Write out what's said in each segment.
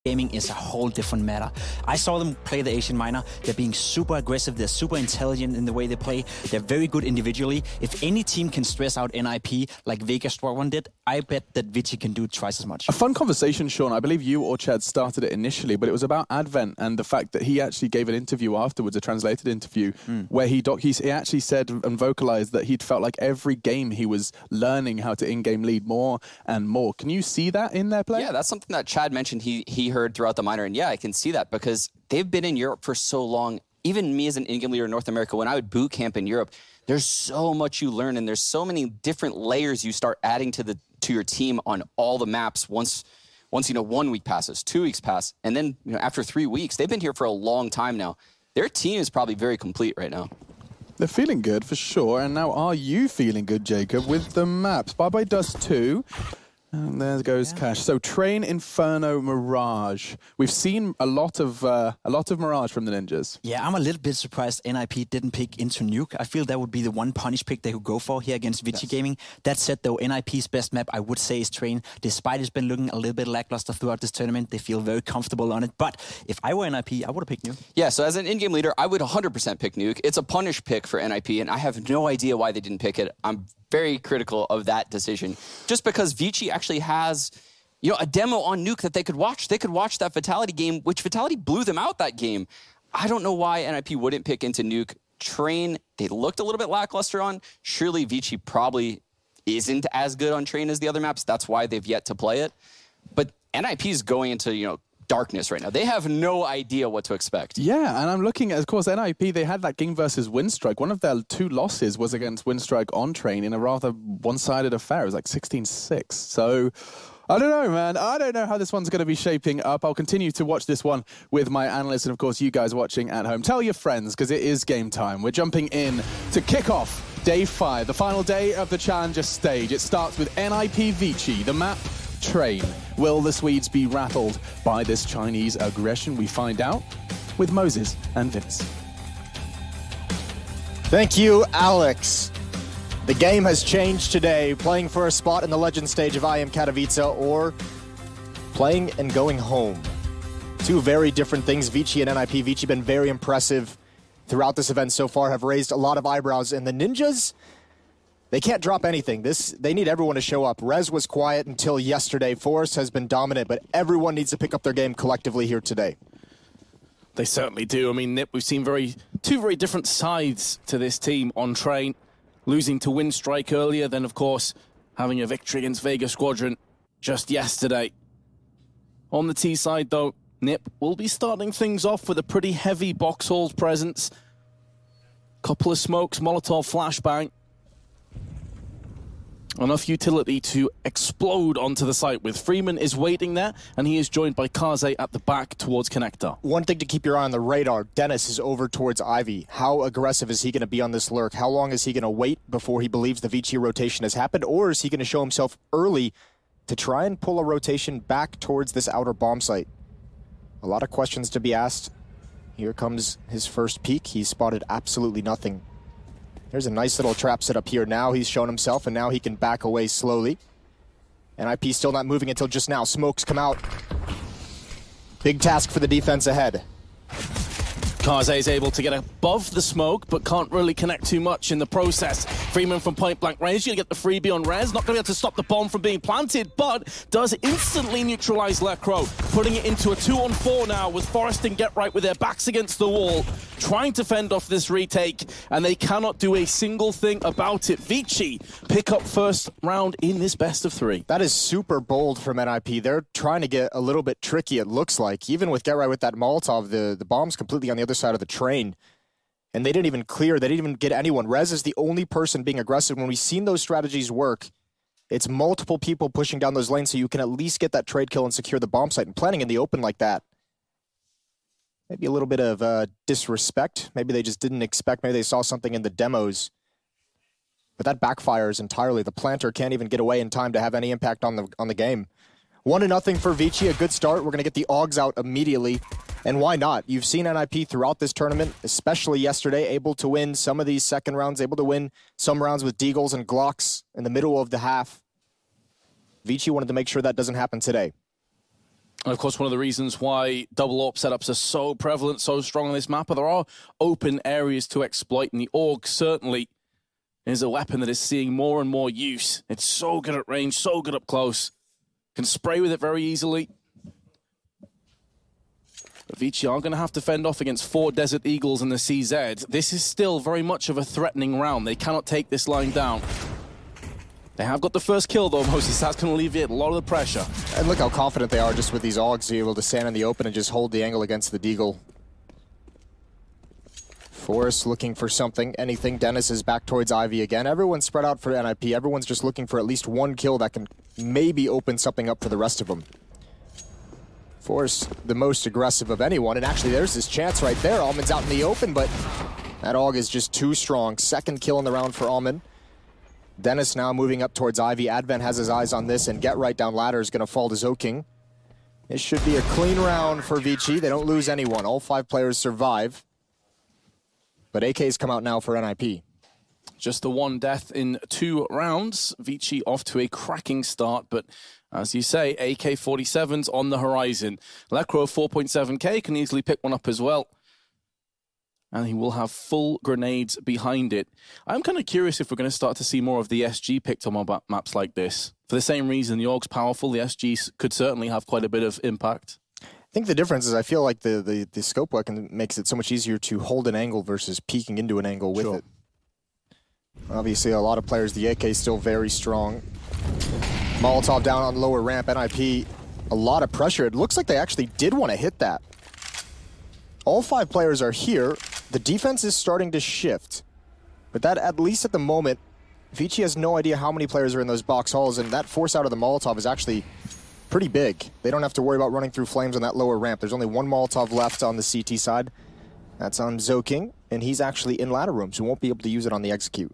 Gaming is a whole different matter. I saw them play the Asian minor. They're being super aggressive. They're super intelligent in the way they play. They're very good individually. If any team can stress out NIP like Vegas Squadron did, I bet that Vici can do twice as much. A fun conversation, Sean. I believe you or Chad started it initially, but it was about Advent and the fact that he actually gave an interview afterwards, a translated interview, where he actually said and vocalized that he'd felt like every game he was learning how to in-game lead more and more. Can you see that in their play? Yeah, that's something that Chad mentioned he heard throughout the minor, and yeah, I can see that because they've been in Europe for so long. Even me as an in-game leader in North America, when I would boot camp in Europe, there's so much you learn, and there's so many different layers you start adding to your team on all the maps once 1 week passes, 2 weeks pass, and then after 3 weeks, they've been here for a long time now. Their team is probably very complete right now. They're feeling good for sure, and now are you feeling good, Jacob, with the maps? Bye-bye Dust 2. And there goes Cash. So Train, Inferno, Mirage. We've seen a lot of Mirage from the Ninjas. Yeah, I'm a little bit surprised NIP didn't pick into Nuke. I feel that would be the one punish pick they could go for here against Vici Gaming. That said, though, NIP's best map, I would say, is Train. Despite it's been looking a little bit lackluster throughout this tournament, they feel very comfortable on it. But if I were NIP, I would have picked Nuke. Yeah, so as an in-game leader, I would 100% pick Nuke. It's a punish pick for NIP, and I have no idea why they didn't pick it. I'm very critical of that decision, just because Vici actually has, a demo on Nuke that they could watch. They could watch that Vitality game, which Vitality blew them out that game. I don't know why NIP wouldn't pick into Nuke. Train, they looked a little bit lackluster on. Surely Vici probably isn't as good on Train as the other maps. That's why they've yet to play it. But NIP is going into, darkness right now. They have no idea what to expect. Yeah, and I'm looking at, of course, NIP, they had that game versus Windstrike. One of their 2 losses was against Windstrike on Train in a rather one-sided affair. It was like 16-6. So, I don't know, man. I don't know how this one's going to be shaping up. I'll continue to watch this one with my analysts and, of course, you guys watching at home. Tell your friends, because it is game time. We're jumping in to kick off Day 5, the final day of the Challenger stage. It starts with NIP Vici, the map Train. Will the Swedes be rattled by this Chinese aggression? We find out with Moses and Vince. Thank you, Alex. The game has changed today, playing for a spot in the legend stage of IM Katowice or playing and going home. 2 very different things. Vici and NIP. Vici been very impressive throughout this event so far, have raised a lot of eyebrows, and the Ninjas, they can't drop anything. They need everyone to show up. Rez was quiet until yesterday. Forrest has been dominant, but everyone needs to pick up their game collectively here today. They certainly do. I mean, Nip, we've seen two very different sides to this team on Train. Losing to Windstrike earlier, then, of course, having a victory against Vegas Squadron just yesterday. On the T side, though, Nip will be starting things off with a pretty heavy box hold presence. Couple of smokes, Molotov flashbang. Enough utility to explode onto the site with Freeman is waiting there, and he is joined by Kaze at the back towards Connector. One thing to keep your eye on the radar, Dennis is over towards Ivy. How aggressive is he going to be on this lurk? How long is he going to wait before he believes the Vici rotation has happened, or is he going to show himself early to try and pull a rotation back towards this outer bomb site? A lot of questions to be asked. Here comes his first peek. He's spotted absolutely nothing. There's a nice little trap set up here. Now he's shown himself, and now he can back away slowly. NIP still not moving until just now. Smokes come out. Big task for the defense ahead. Kaze is able to get above the smoke, but can't really connect too much in the process. Freeman from point-blank range, going to get the freebie on Rez. Not going to be able to stop the bomb from being planted, but does instantly neutralize Lecro, putting it into a 2-on-4 now with Forrest and Get Right with their backs against the wall, trying to fend off this retake, and they cannot do a single thing about it. Vici pick up first round in this best of 3. That is super bold from NIP. They're trying to get a little bit tricky, it looks like. Even with Get Right with that Molotov, the bomb's completely on the other side of the train. And they didn't even clear, they didn't even get anyone. Rez is the only person being aggressive. When we've seen those strategies work, it's multiple people pushing down those lanes so you can at least get that trade kill and secure the bomb site. And planning in the open like that, maybe a little bit of disrespect. Maybe they just didn't expect, maybe they saw something in the demos. But that backfires entirely. The planter can't even get away in time to have any impact on the game. 1-0 for Vici, a good start. We're going to get the Augs out immediately. And why not? You've seen NIP throughout this tournament, especially yesterday, able to win some of these second rounds, able to win some rounds with Deagles and Glocks in the middle of the half. Vici wanted to make sure that doesn't happen today. And of course, one of the reasons why double AWP setups are so prevalent, so strong on this map, are there are open areas to exploit, and the AUG certainly is a weapon that is seeing more and more use. It's so good at range, so good up close. Can spray with it very easily. But Vici are going to have to fend off against 4 Desert Eagles and the CZ. This is still very much of a threatening round. They cannot take this line down. They have got the first kill, though, Moses. That's going to alleviate a lot of the pressure. And look how confident they are just with these AUGs to be able to stand in the open and just hold the angle against the Deagle. Forrest looking for something, anything. Dennis is back towards Ivy again. Everyone's spread out for NIP. Everyone's just looking for at least one kill that can maybe open something up for the rest of them. Forrest, the most aggressive of anyone, and actually there's this chance right there. Almond's out in the open, but that AUG is just too strong. Second kill in the round for Almond. Dennis now moving up towards Ivy. Advent has his eyes on this, and Get Right down ladder is going to fall to Zoking. This should be a clean round for Vici. They don't lose anyone. All 5 players survive. But AK's come out now for NIP. Just the 1 death in 2 rounds. Vici off to a cracking start, but as you say, AK-47's on the horizon. Lecro 4.7k can easily pick one up as well. And he will have full grenades behind it. I'm kind of curious if we're going to start to see more of the SG picked on maps like this. For the same reason, the AUG's powerful, the SG could certainly have quite a bit of impact. I think the difference is I feel like the scope weapon makes it so much easier to hold an angle versus peeking into an angle with it. Obviously, a lot of players, the AK is still very strong. Molotov down on lower ramp, NIP, a lot of pressure. It looks like they actually did want to hit that. All 5 players are here. The defense is starting to shift. But that, at least at the moment, Vici has no idea how many players are in those box halls, and that force out of the Molotov is actually pretty big. They don't have to worry about running through flames on that lower ramp. There's only 1 Molotov left on the CT side. That's on Zoking, and he's actually in ladder room, so won't be able to use it on the execute.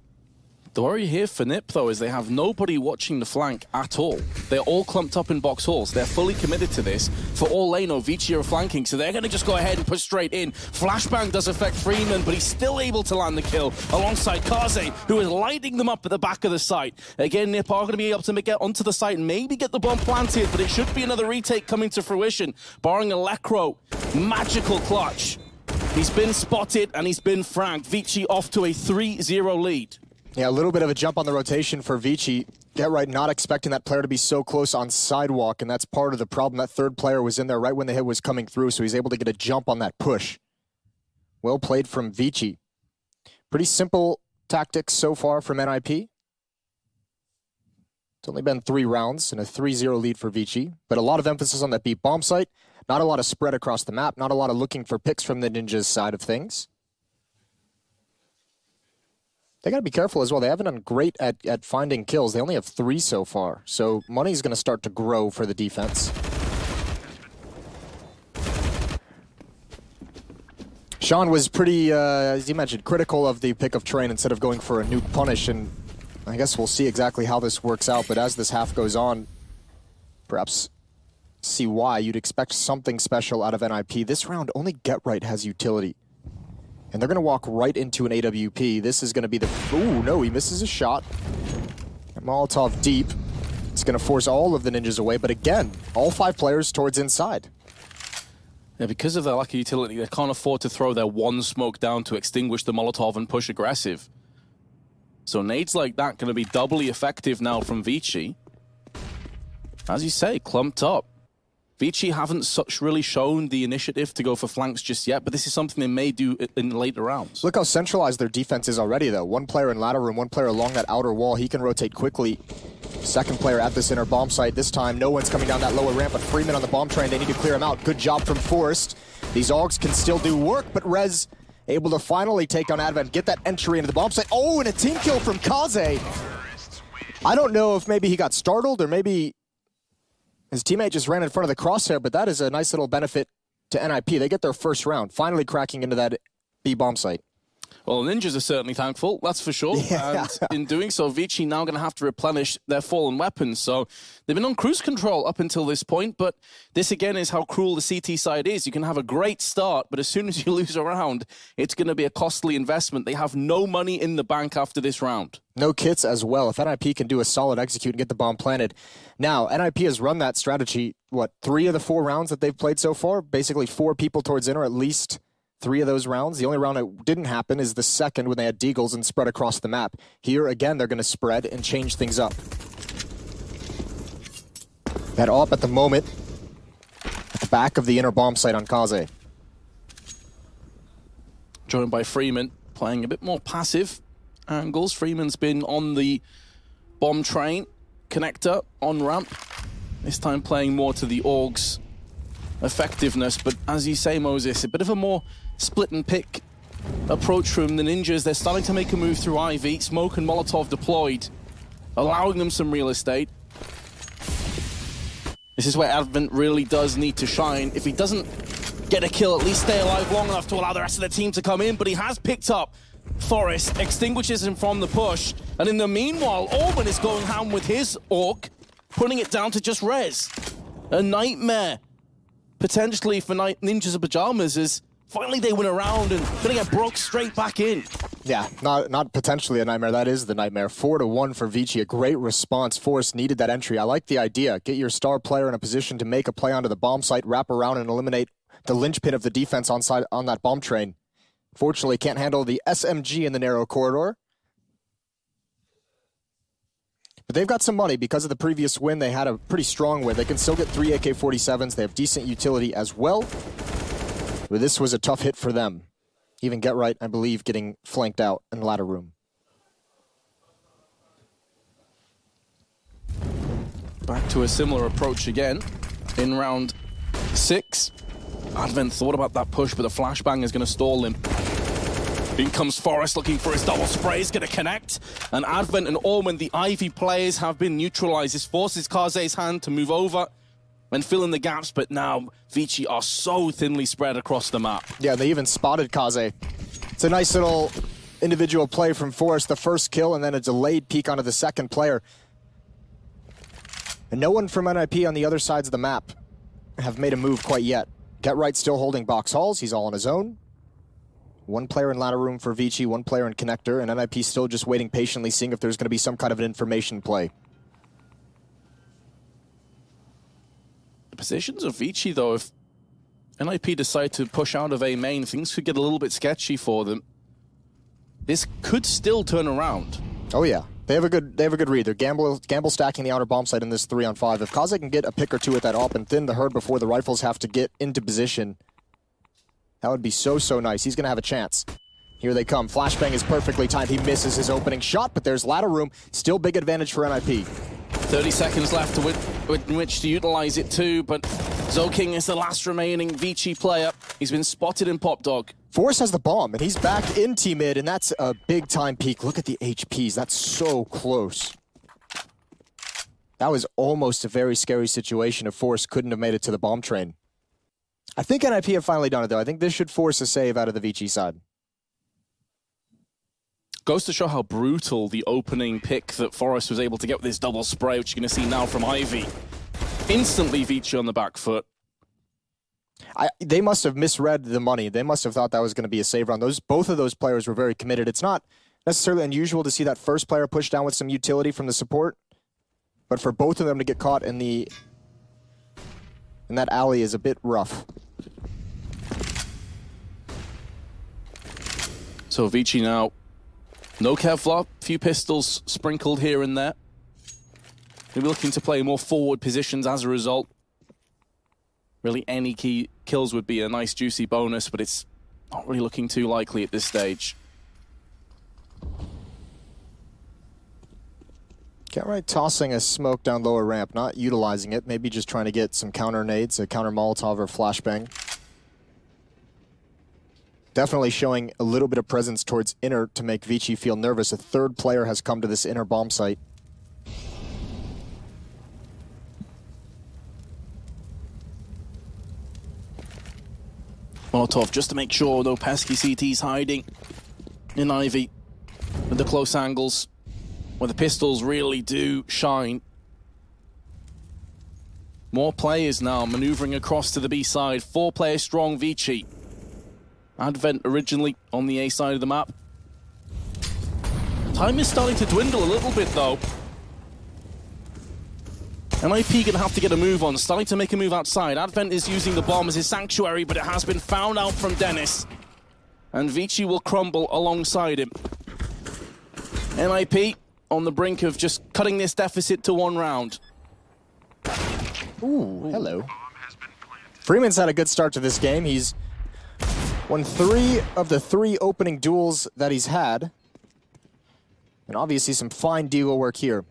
The worry here for NIP, though, is they have nobody watching the flank at all. They're all clumped up in box halls. They're fully committed to this. For all they know, Vici are flanking, so they're going to just go ahead and push straight in. Flashbang does affect Freeman, but he's still able to land the kill alongside Kaze, who is lighting them up at the back of the site. Again, NIP are going to be able to get onto the site and maybe get the bomb planted, but it should be another retake coming to fruition, barring a Lecro. Magical clutch. He's been spotted and he's been fragged. Vici off to a 3-0 lead. Yeah, a little bit of a jump on the rotation for Vici. Get Right not expecting that player to be so close on sidewalk, and that's part of the problem. That third player was in there right when the hit was coming through, so he's able to get a jump on that push. Well played from Vici. Pretty simple tactics so far from NIP. It's only been 3 rounds and a 3-0 lead for Vici, but a lot of emphasis on that B bomb site. Not a lot of spread across the map, not a lot of looking for picks from the Ninjas side of things. They got to be careful as well. They haven't done great at finding kills. They only have 3 so far. So money's going to start to grow for the defense. Sean was pretty, as you mentioned, critical of the pick of Train instead of going for a nuke punish. And I guess we'll see exactly how this works out. But as this half goes on, perhaps see why you'd expect something special out of NIP. This round, only Get Right has utility. And they're going to walk right into an AWP. This is going to be the... Ooh, no, he misses a shot. Molotov deep. It's going to force all of the Ninjas away. But again, all 5 players towards inside. Yeah, because of their lack of utility, they can't afford to throw their 1 smoke down to extinguish the Molotov and push aggressive. So nades like that going to be doubly effective now from Vici. As you say, clumped up. Vici haven't really shown the initiative to go for flanks just yet, but this is something they may do in later rounds. Look how centralized their defense is already, though. 1 player in ladder room, 1 player along that outer wall. He can rotate quickly. Second player at this inner bomb site. This time, no one's coming down that lower ramp, but Freeman on the bomb train. They need to clear him out. Good job from Forrest. These AUGs can still do work, but Rez able to finally take down Advent, get that entry into the bomb site. Oh, and a team kill from Kaze. I don't know if maybe he got startled or maybe his teammate just ran in front of the crosshair, but that is a nice little benefit to NIP. They get their first round, finally cracking into that B bomb site. Well, Ninjas are certainly thankful, that's for sure. Yeah. And in doing so, Vici now going to have to replenish their fallen weapons. So they've been on cruise control up until this point, but this again is how cruel the CT side is. You can have a great start, but as soon as you lose a round, it's going to be a costly investment. They have no money in the bank after this round. No kits as well. If NIP can do a solid execute and get the bomb planted. Now, NIP has run that strategy, 3 of the 4 rounds that they've played so far? Basically 4 people towards inner, at least 3 of those rounds. The only round that didn't happen is the second when they had deagles and spread across the map. Here, again, they're going to spread and change things up. That AWP at the moment at the back of the inner bomb site on Kaze. Joined by Freeman, playing a bit more passive angles. Freeman's been on the bomb train, connector, on ramp. This time playing more to the AUG's effectiveness, but as you say, Moses, a bit of a more split and pick approach from the Ninjas. They're starting to make a move through Ivy, smoke and Molotov deployed, allowing them some real estate. This is where Advent really does need to shine. If he doesn't get a kill, at least stay alive long enough to allow the rest of the team to come in, but he has picked up Forrest, extinguishes him from the push, and in the meanwhile, Orban is going ham with his AUG, putting it down to just res. A nightmare, potentially, for Ninjas of Pajamas, as finally they win a round and gonna get broke straight back in. Yeah, not potentially a nightmare. That is the nightmare. 4-1 for Vici. A great response. Forrest needed that entry. I like the idea. Get your star player in a position to make a play onto the bomb site, wrap around and eliminate the linchpin of the defense on that bomb train. Fortunately, can't handle the SMG in the narrow corridor. But they've got some money. Because of the previous win, they had a pretty strong win. They can still get 3 AK-47s. They have decent utility as well. But this was a tough hit for them. Even Get Right, I believe, getting flanked out in the ladder room. Back to a similar approach again in round 6. Advent thought about that push, but the flashbang is going to stall him. In comes Forrest looking for his double spray. He's going to connect. And Advent and Orman, the Ivy players, have been neutralized. This forces Kaze's hand to move over and fill in the gaps, but now Vici are so thinly spread across the map. Yeah, they even spotted Kaze. It's a nice little individual play from Forrest, the first kill, and then a delayed peek onto the second player. And no one from NIP on the other sides of the map have made a move quite yet. Get Right still holding box halls. He's all on his own. 1 player in ladder room for Vici, 1 player in connector, and NIP still just waiting patiently, seeing if there's going to be some kind of an information play. Positions of Vici, though, if NIP decide to push out of A main, things could get a little bit sketchy for them. This could still turn around. Oh yeah, they have a good read. They're gamble stacking the outer bomb site in this 3-on-5. If Kaze can get a pick or 2 at that AWP and thin the herd before the rifles have to get into position, that would be so nice. He's gonna have a chance. Here they come. Flashbang is perfectly timed. He misses his opening shot, but there's ladder room. Still big advantage for NIP. 30 seconds left in which to utilize it too, but Zoking is the last remaining Vici player. He's been spotted in Pop Dog. Forrest has the bomb, and he's back in T-mid, and that's a big-time peak. Look at the HPs. That's so close. That was almost a very scary situation if Forrest couldn't have made it to the bomb train. I think NIP have finally done it, though. I think this should force a save out of the Vici side. Goes to show how brutal the opening pick that Forrest was able to get with his double spray, which you're going to see now from Ivy. Instantly Vici on the back foot. They must have misread the money. They must have thought that was going to be a save round. Both of those players were very committed. It's not necessarily unusual to see that first player push down with some utility from the support, but for both of them to get caught in that alley is a bit rough. So Vici now, no Kevlar, few pistols sprinkled here and there. They'll be looking to play more forward positions as a result. Really, any key kills would be a nice juicy bonus, but it's not really looking too likely at this stage. Get Right tossing a smoke down lower ramp, not utilizing it, maybe just trying to get some counter nades, a counter Molotov or flashbang. Definitely showing a little bit of presence towards inner to make Vici feel nervous. A 3rd player has come to this inner bomb site. Molotov just to make sure no pesky CT's hiding. in Ivy with the close angles, where the pistols really do shine. More players now maneuvering across to the B side. 4-player strong Vici. Advent originally on the A side of the map. Time is starting to dwindle a little bit though. NIP gonna have to get a move on, starting to make a move outside. Advent is using the bomb as his sanctuary, but it has been found out from Dennis. And Vici will crumble alongside him. NIP on the brink of just cutting this deficit to 1 round. Ooh, hello. Freeman's had a good start to this game. He's won 3 of the 3 opening duels that he's had. And obviously some fine dealer work here.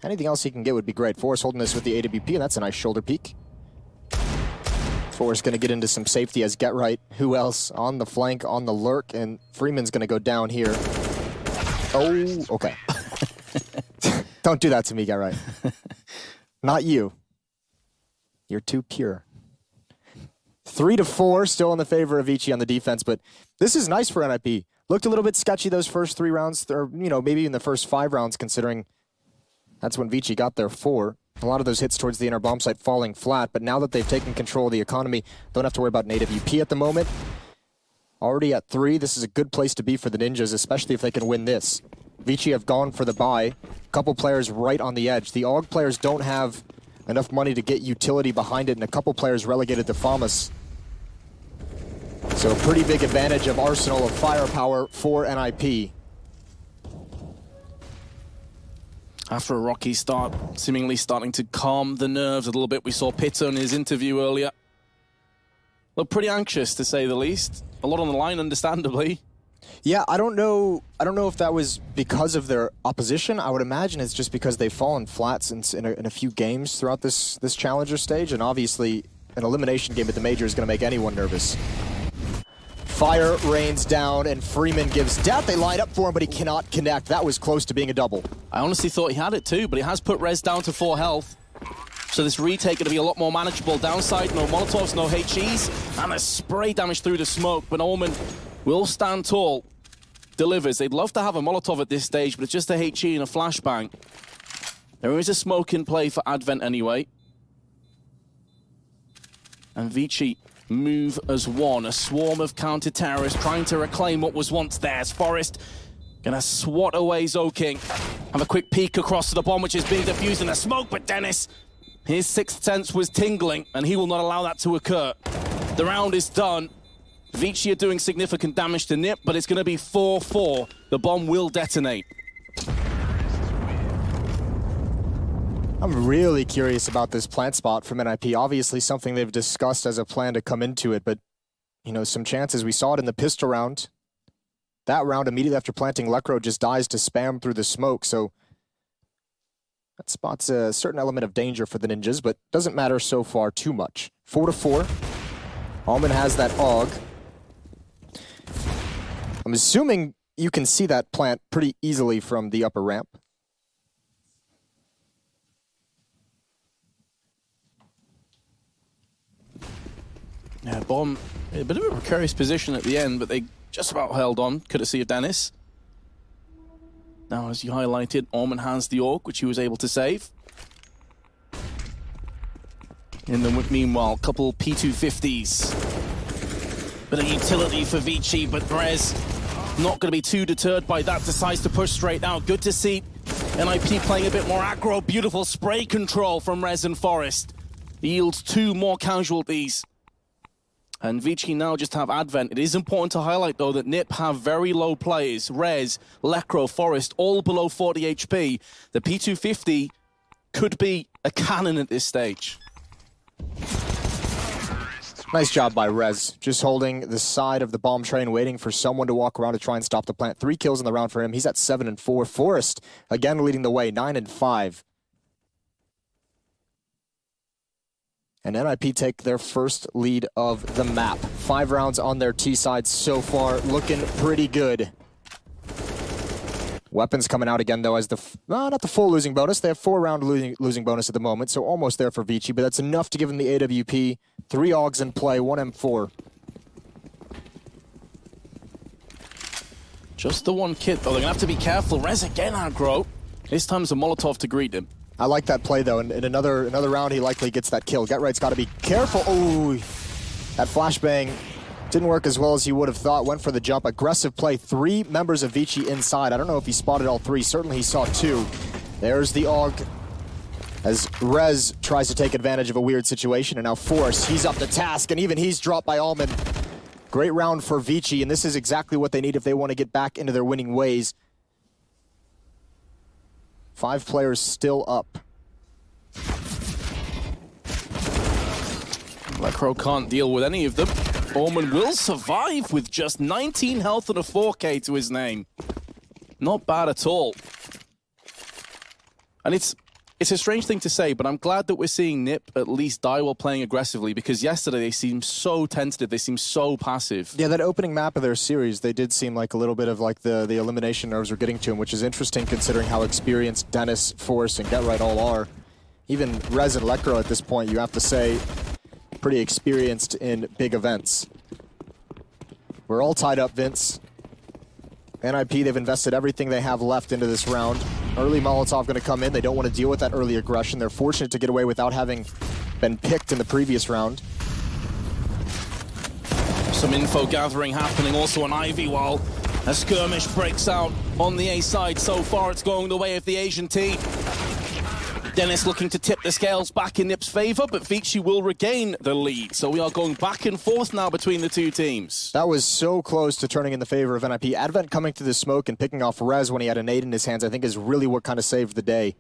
Anything else he can get would be great. Forrest holding this with the AWP, and that's a nice shoulder peek. Forrest going to get into some safety as Get Right. Who else? On the flank, on the lurk, and Freeman's going to go down here. Oh, okay. Don't do that to me, Get Right. Not you. You're too pure. 3-4, still in the favor of Vici on the defense, but this is nice for NIP. Looked a little bit sketchy those first 3 rounds, or, you know, maybe in the first 5 rounds, considering that's when Vici got there 4. A lot of those hits towards the inner bomb site falling flat, but now that they've taken control of the economy, don't have to worry about an AWP at the moment. Already at 3, this is a good place to be for the Ninjas, especially if they can win this. Vici have gone for the buy. A couple players right on the edge. The AUG players don't have enough money to get utility behind it, and a couple players relegated to FAMAS. So a pretty big advantage of arsenal of firepower for NIP. After a rocky start, seemingly starting to calm the nerves a little bit. We saw Pitta in his interview earlier. Looked pretty anxious, to say the least. A lot on the line, understandably. Yeah, I don't know if that was because of their opposition. I would imagine it's just because they've fallen flat in a few games throughout this challenger stage, and obviously an elimination game at the major is going to make anyone nervous. Fire rains down, and Freeman gives death. They line up for him, but he cannot connect. That was close to being a double. I honestly thought he had it too, but he has put Rez down to 4 health. So this retake going to be a lot more manageable. Downside, no Molotovs, no HEs, and a spray damage through the smoke. But Omen will stand tall. Delivers. They'd love to have a Molotov at this stage, but it's just a HE and a flashbang. There is a smoke in play for Advent anyway. And Vici move as one. A swarm of counter-terrorists trying to reclaim what was once theirs. Forrest gonna swat away Zoking. Have a quick peek across to the bomb, which is being defused in the smoke, but Dennis, his 6th sense was tingling, and he will not allow that to occur. The round is done. Vici are doing significant damage to Nip, but it's gonna be 4-4. The bomb will detonate. I'm really curious about this plant spot from NIP. Obviously something they've discussed as a plan to come into it, but, you know, some chances. We saw it in the pistol round. That round, immediately after planting, Lekro just dies to spam through the smoke, so that spot's a certain element of danger for the Ninjas, but doesn't matter so far too much. 4-4. Alman has that AUG. I'm assuming you can see that plant pretty easily from the upper ramp. Yeah, bomb, a bit of a precarious position at the end, but they just about held on, courtesy of Dennis. Now, as you highlighted, Orman has the AUG, which he was able to save. In the meanwhile, couple P250s. Bit of utility for Vici, but Brez not going to be too deterred by that, decides to push straight out. Good to see NIP playing a bit more aggro. Beautiful spray control from Rez and Forrest. Yields 2 more casualties. And Vici now just have Advent. It is important to highlight, though, that NIP have very low players. Rez, Lekro, Forrest, all below 40 HP. The P250 could be a cannon at this stage. Nice job by Rez. Just holding the side of the bomb train, waiting for someone to walk around to try and stop the plant. 3 kills in the round for him. He's at 7-4. Forrest, again, leading the way, 9-5. And NIP take their first lead of the map. 5 rounds on their T side so far, looking pretty good. Weapons coming out again, though, as the not the full losing bonus. They have 4-round losing bonus at the moment, so almost there for Vici, but that's enough to give him the AWP. 3 AUGs in play, 1 M4. Just the one kit, though. They're going to have to be careful. Rez again aggro. This time it's a Molotov to greet him. I like that play, though. In another round, he likely gets that kill. GetRight's got to be careful. Oh, that flashbang didn't work as well as he would have thought. Went for the jump. Aggressive play. 3 members of Vici inside. I don't know if he spotted all 3. Certainly he saw 2. There's the AUG as Rez tries to take advantage of a weird situation. And now Force, he's up to task. And even he's dropped by Allman. Great round for Vici. And this is exactly what they need if they want to get back into their winning ways. 5 players still up. Lekro can't deal with any of them. Allman will survive with just 19 health and a 4K to his name. Not bad at all. And it's a strange thing to say, but I'm glad that we're seeing NiP at least die while playing aggressively, because yesterday they seemed so tentative, they seemed so passive. Yeah, that opening map of their series, they did seem like a little bit of like the elimination nerves were getting to him, which is interesting considering how experienced Dennis, Force, and GetRight all are. Even Rez and Lekro at this point, you have to say, pretty experienced in big events. We're all tied up, Vince. NIP, they've invested everything they have left into this round. Early Molotov going to come in. They don't want to deal with that early aggression. They're fortunate to get away without having been picked in the previous round. Some info gathering happening also on Ivy while a skirmish breaks out on the A side. So far it's going the way of the Asian team. Dennis looking to tip the scales back in NiP's favor, but Vici will regain the lead. So we are going back and forth now between the two teams. That was so close to turning in the favor of NIP. Advent coming to the smoke and picking off Rez when he had a nade in his hands, I think is really what kind of saved the day.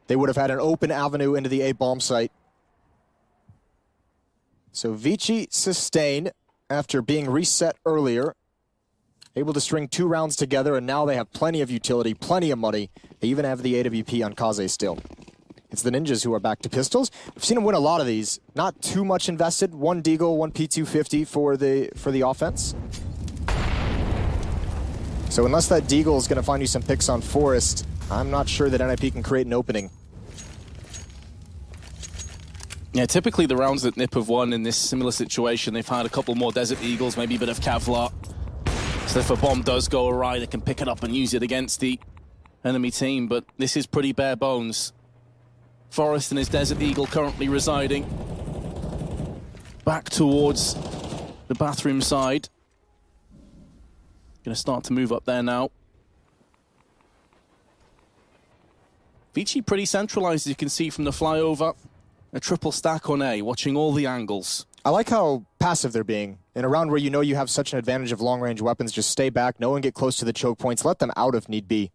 They would have had an open avenue into the A bomb site. So Vici sustain after being reset earlier. Able to string 2 rounds together, and now they have plenty of utility, plenty of money. They even have the AWP on Kaze still. It's the Ninjas who are back to pistols. We've seen them win a lot of these. Not too much invested. 1 Deagle, 1 P250 for the offense. So unless that Deagle is going to find you some picks on Forest, I'm not sure that NIP can create an opening. Yeah, typically the rounds that NiP have won in this similar situation, they've had a couple more Desert Eagles, maybe a bit of Kevlar. So if a bomb does go awry, they can pick it up and use it against the enemy team, but this is pretty bare bones. Forrest and his Desert Eagle currently residing back towards the bathroom side. Gonna start to move up there now. Vici pretty centralized, as you can see from the flyover. A triple stack on A, watching all the angles. I like how passive they're being. In a round where you know you have such an advantage of long-range weapons, just stay back, no one get close to the choke points, let them out if need be.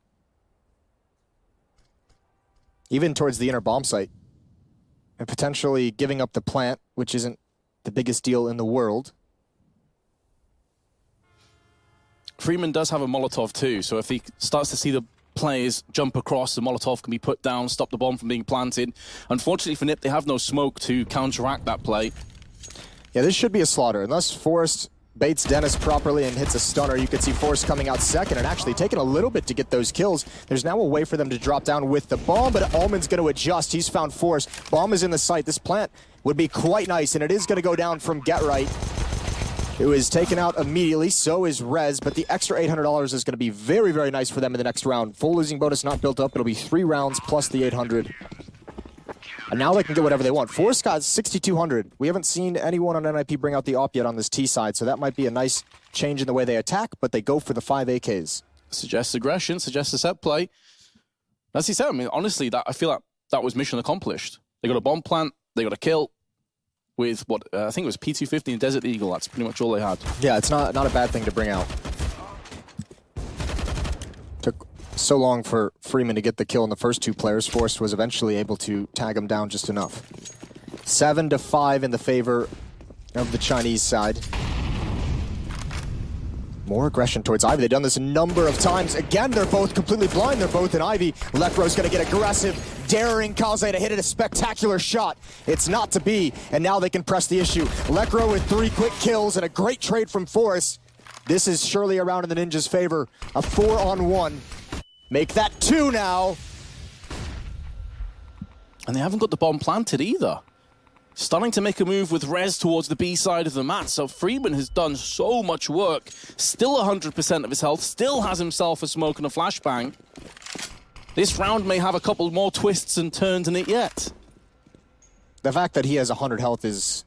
Even towards the inner bomb site. And potentially giving up the plant, which isn't the biggest deal in the world. Freeman does have a Molotov too, so if he starts to see the players jump across, the Molotov can be put down, stop the bomb from being planted. Unfortunately for NiP, they have no smoke to counteract that play. Yeah, this should be a slaughter. Unless Forrest baits Dennis properly and hits a stunner, you could see Forrest coming out second and actually taking a little bit to get those kills. There's now a way for them to drop down with the bomb, but Allman's going to adjust. He's found Forrest. Bomb is in the site. This plant would be quite nice, and it is going to go down from GetRight, who is taken out immediately. So is Rez, but the extra $800 is going to be very, very nice for them in the next round. Full losing bonus not built up. It'll be 3 rounds plus the 800. And now they can get whatever they want. Forrest got 6,200. We haven't seen anyone on NIP bring out the AWP yet on this T side, so that might be a nice change in the way they attack, but they go for the 5 AKs. Suggests aggression, suggests a set play. As he said, I mean, honestly, I feel like that was mission accomplished. They got a bomb plant, they got a kill with what, I think it was P250 and Desert Eagle. That's pretty much all they had. Yeah, it's not a bad thing to bring out. Took so long for Freeman to get the kill in the first 2 players. Forrest was eventually able to tag him down just enough. 7-5 in the favor of the Chinese side. More aggression towards Ivy. They've done this a number of times. Again, they're both completely blind. They're both in Ivy. Lekro's going to get aggressive, daring Kaze to hit it a spectacular shot. It's not to be, and now they can press the issue. Lekro with 3 quick kills and a great trade from Forrest. This is surely a round in the Ninjas' favor. A 4-on-1. Make that 2 now. And they haven't got the bomb planted either. starting to make a move with Rez towards the B side of the mat. So Freeman has done so much work. Still 100% of his health. Still has himself a smoke and a flashbang. This round may have a couple more twists and turns in it yet. The fact that he has 100 health is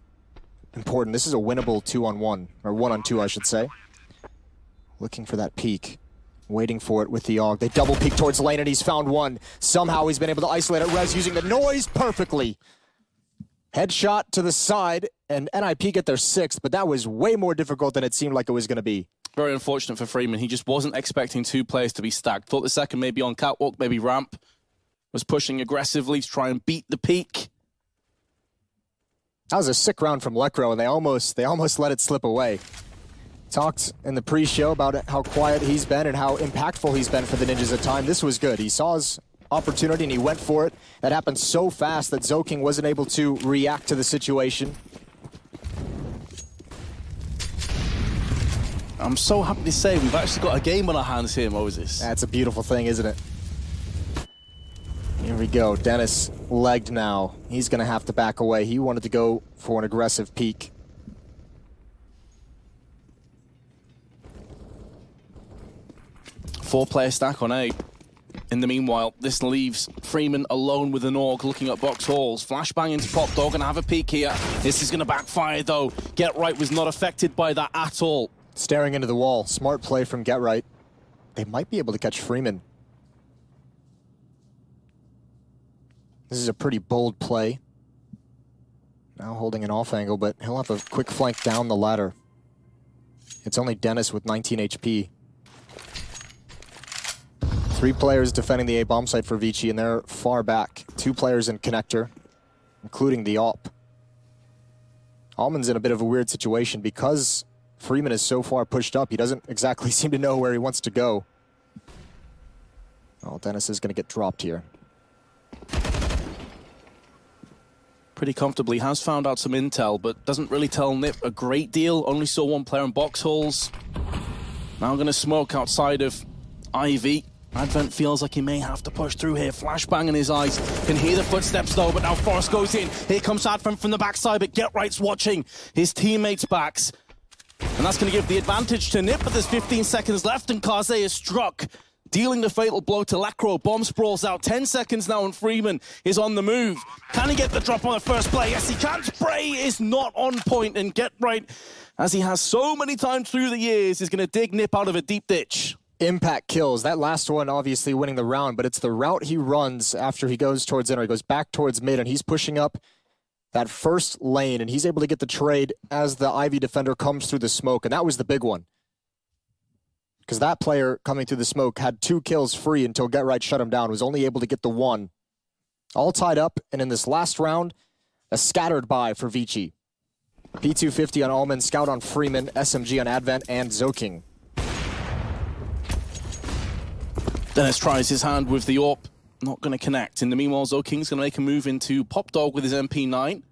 important. This is a winnable 2-on-1, or 1-on-2, I should say. Looking for that peek. Waiting for it with the AUG. They double peek towards lane, and he's found one. Somehow he's been able to isolate it. Rez using the noise perfectly. Headshot to the side, and NIP get their 6th, but that was way more difficult than it seemed like it was going to be. Very unfortunate for Freeman. He just wasn't expecting 2 players to be stacked. Thought the second maybe on catwalk, maybe ramp. Was pushing aggressively to try and beat the peak. That was a sick round from Lekro, and they almost let it slip away. Talked in the pre-show about how quiet he's been and how impactful he's been for the Ninjas at times. This was good. He saw his opportunity and he went for it. That happened so fast that Zoking wasn't able to react to the situation. I'm so happy to say we've actually got a game on our hands here, Moses. That's a beautiful thing, isn't it? Here we go. Dennis legged now. He's going to have to back away. He wanted to go for an aggressive peek. Four-player stack on A. In the meanwhile, this leaves Freeman alone with an AUG looking at box halls. Flashbang into Pop Dog and have a peek here. This is going to backfire though. Get Right was not affected by that at all. Staring into the wall. Smart play from Get Right. They might be able to catch Freeman. This is a pretty bold play. Now holding an off angle, but he'll have a quick flank down the ladder. It's only Dennis with 19 HP. 3 players defending the A bomb site for Vici, and they're far back. 2 players in connector, including the AWP. Almond's in a bit of a weird situation because Freeman is so far pushed up, he doesn't exactly seem to know where he wants to go. Oh, Dennis is going to get dropped here. Pretty comfortably, has found out some intel, but doesn't really tell Nip a great deal. Only saw 1 player in box halls. Now going to smoke outside of Ivy. Advent feels like he may have to push through here. Flashbang in his eyes. Can hear the footsteps though, but now Forrest goes in. Here comes Advent from the backside, but Get Right's watching his teammates' backs. And that's going to give the advantage to Nip, but there's 15 seconds left and Kaze is struck. Dealing the fatal blow to Lekro. Bomb sprawls out. 10 seconds now and Freeman is on the move. Can he get the drop on the first play? Yes, he can. Spray is not on point, and Get Right, as he has so many times through the years, is going to dig Nip out of a deep ditch. Impact kills. That last one obviously winning the round, but it's the route he runs after he goes towards inner. He goes back towards mid, and he's pushing up that first lane, and he's able to get the trade as the Ivy defender comes through the smoke, and that was the big one. Because that player coming through the smoke had 2 kills free until Get Right shut him down, was only able to get the 1. All tied up, and in this last round, a scattered buy for Vici. P250 on Almond, Scout on Freeman, SMG on Advent, and Zoking. Dennis tries his hand with the AWP, not going to connect. In the meanwhile, Zoking's going to make a move into Pop Dog with his MP9.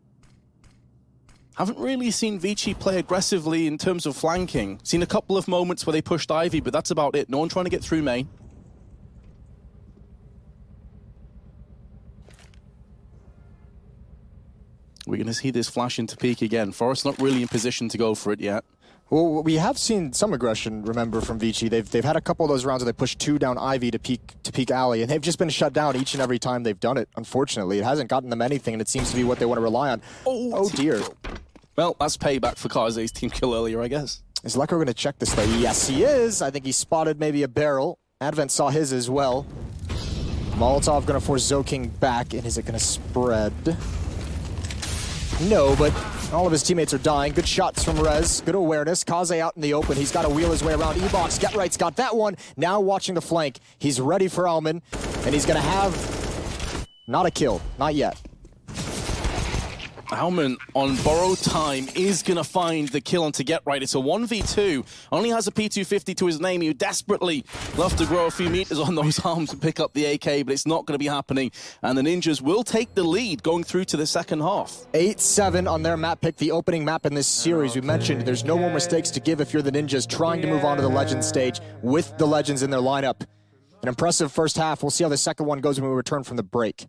Haven't really seen Vici play aggressively in terms of flanking. Seen a couple of moments where they pushed Ivy, but that's about it. No one trying to get through main. We're going to see this flash into peak again. Forrest not really in position to go for it yet. Well, we have seen some aggression, remember, from Vici. They've had a couple of those rounds where they pushed 2 down Ivy to peak alley, and they've just been shut down each and every time they've done it, unfortunately. It hasn't gotten them anything, and it seems to be what they want to rely on. Oh dear. Well, that's payback for Kaze's team kill earlier, I guess. Is Lekro going to check this, though? Yes, he is. I think he spotted maybe a barrel. Advent saw his as well. Molotov going to force Zoking back, and is it going to spread? No, but all of his teammates are dying. Good shots from Rez. Good awareness. Kaze out in the open. He's got to wheel his way around. E-Box, Get Right's got that one. Now watching the flank. He's ready for Alman, and he's going to have not a kill. Not yet. Alman on borrowed time is going to find the kill onto Get Right. It's a 1v2. Only has a P250 to his name. He would desperately love to grow a few meters on those arms and pick up the AK, but it's not going to be happening. And the Ninjas will take the lead going through to the second half. 8-7 on their map pick, the opening map in this series. We mentioned there's no more mistakes to give if you're the Ninjas trying to move on to the Legends stage with the Legends in their lineup. An impressive first half. We'll see how the second one goes when we return from the break.